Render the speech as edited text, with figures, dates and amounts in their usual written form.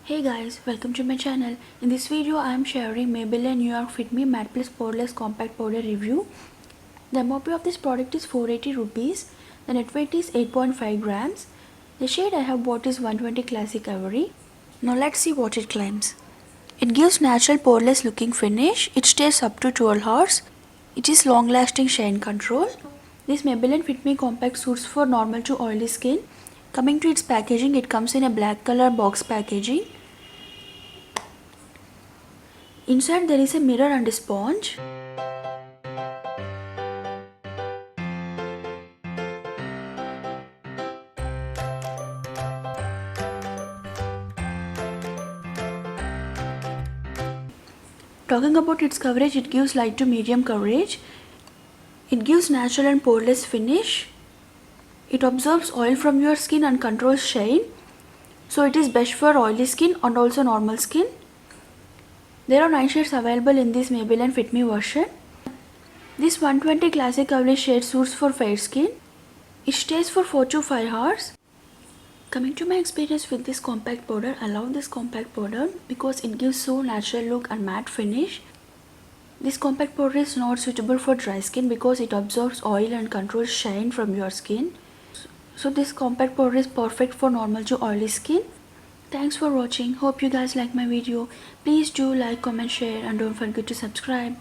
Hey guys, welcome to my channel. In this video I am sharing Maybelline New York Fit Me Matte Plus Poreless Compact Powder review. The MOP of this product is 480 rupees. The net weight is 8.5 grams. The shade I have bought is 120 Classic Ivory. Now let's see what it claims. It gives natural poreless looking finish. It stays up to 12 hours. It is long lasting shine control. This Maybelline Fit Me Compact suits for normal to oily skin. Coming to its packaging, it comes in a black color box packaging. Inside there is a mirror and a sponge. Talking about its coverage, it gives light to medium coverage. It gives natural and poreless finish. It absorbs oil from your skin and controls shine. So it is best for oily skin and also normal skin. There are 9 shades available in this Maybelline Fit Me version. This 120 Classic Ivory shade suits for fair skin. It stays for 4 to 5 hours. Coming to my experience with this compact powder, I love this compact powder because it gives so natural look and matte finish. This compact powder is not suitable for dry skin because it absorbs oil and controls shine from your skin. So this compact powder is perfect for normal to oily skin. Thanks for watching. Hope you guys like my video. Please do like, comment, share and don't forget to subscribe.